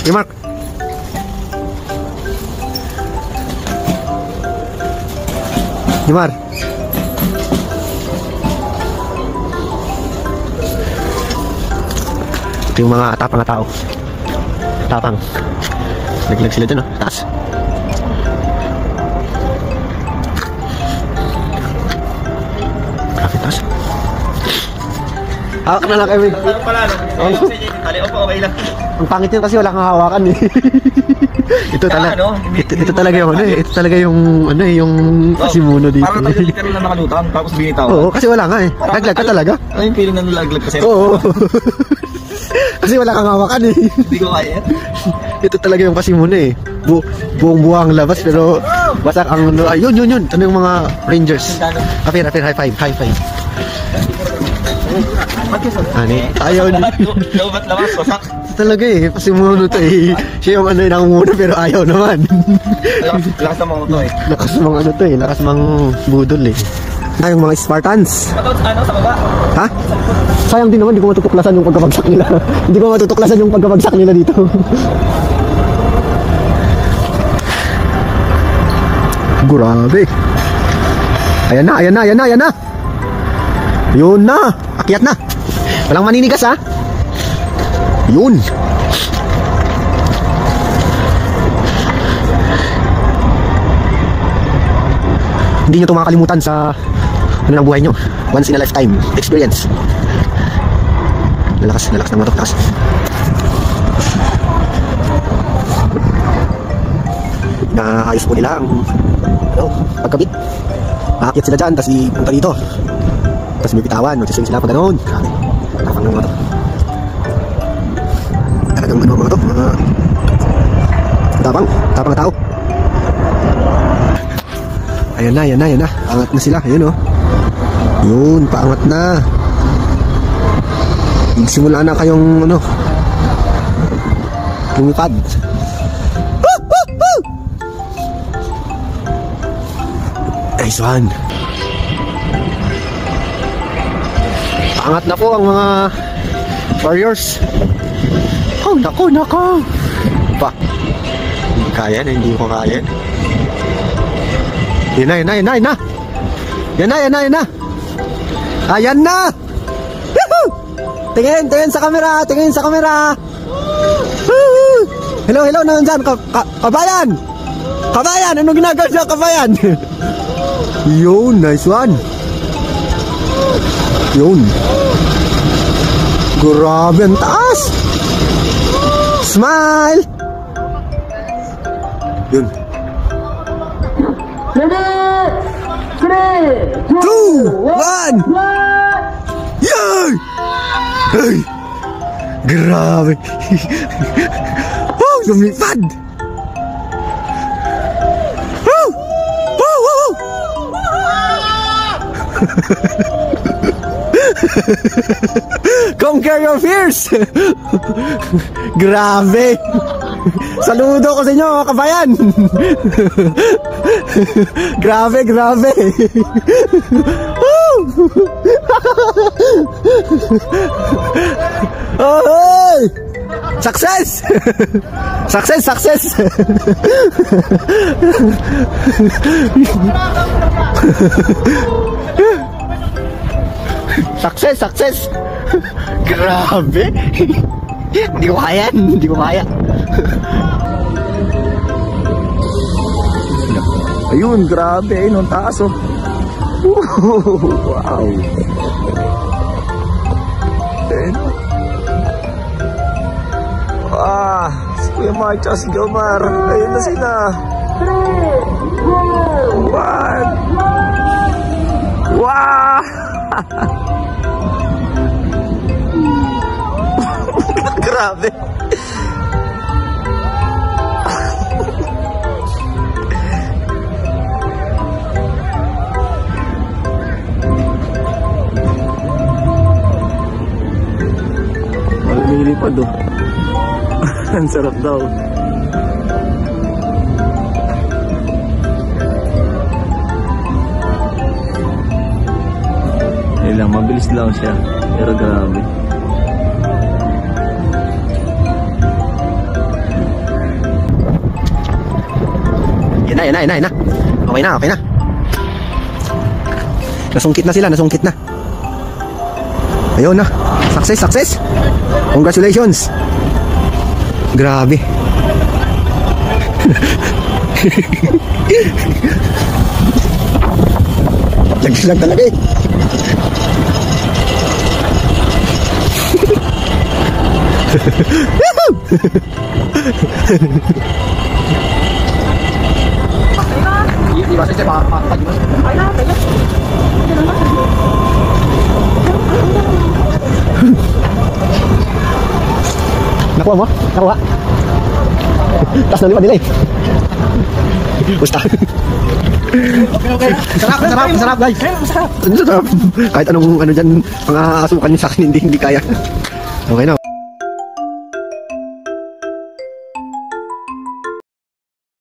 Hey, Mark. Jemar. Ito yung mga tapang na tao. Tapang. Naglag sila dyan, oh. Taas. Grabe, taas. Hawak na lang kami. Ano pala, no? Okay lang. Ang pangit yun kasi wala kang hawakan eh. Ito talaga. Ito talaga yung ano eh. Ito talaga yung ano eh, yung pasimuno dito. Parang tayo literal na nakalutang tapos binitaw. Oo, kasi wala nga eh. Naglag ka talaga. Ano yung feeling na nalaglag kasi? Oo. Kasi wala kang hawakan eh. Hindi ko kaya. Ito talaga yung pasimuno eh. Buong-buwang labas pero basak ang yun. Ano yung mga Rangers? Apir, high five. Ani, ayaw ni. Lawat lawas, wasak. Talaga eh, pasimuno to eh. Siya yung ano yung nakunguna pero ayaw naman. Lakas ng mga to eh. Lakas mga ano to eh, lakas mga budol eh. Yung mga Spartans. Ano, sa baba? Ha? Sayang din naman, hindi ko matutuklasan yung pagkabagsak nila. Hindi ko matutuklasan yung pagkabagsak nila dito. Grabe. Ayan na. Yun na. Akyat na. Walang maninigas ha. Yun. Hindi nyo ito makakalimutan sa ano ng buhay nyo. Once in a lifetime experience. Lalakas ng motor. Lakas. Naayos po nila ang pagkabit. Aakyat sila dyan, tapos ipunta dito. Tapos may bitawan, magsiswing sila pa ganoon. Grabe. Tapang ng mga to. Talagang ano mga to. Tapang na tao. Ayan na. Angat na sila. Ayan o. Yun, paangat na. Simula na kayong ano, lumipad. Nice one. Paangat na po ang mga warriors. Oh, nako. Pa. Hindi kaya na, hindi ko kaya. Yan na. Ayan na. Woohoo! Tingin sa camera. Hello, nandiyan kabayan. Kabayan, anong ginagawa niya, kabayan? Yun, nice one. Yun. Grabe ang taas. Smile. Yun. 3, 2, 1. Yay! Hey! Grabe. Oh, lumipad. Conquer your fears. Grabe. Saludo ko sa inyo mga kabayan. Grabe. Oh, success. Success. Grabe. Hindi ko kaya. Ayun, grabe. Ayun, ang taas oh. Wow. Ayun. Si Kuya Mark at si Gilmar. Ayun na sila. 3, 2, 1. Wow. Grabe. Lumilipad oh. Ang sarap daw. Ayun lang, mabilis lang siya. Pero grabe. Yan na, yan na, yan na, yan na. Okay na, okay na. Nasungkit na sila, nasungkit na. Ayun na. Success, success. Congratulations. Grabe. Lagi lang talaga eh. Nakuha mo? Nakuha? Taas na lima nila eh. Basta. Okay. Sarap, sarap, sarap guys. Sarap. Kahit anong ano dyan, mga asukan nyo sa akin, hindi kaya. Okay na.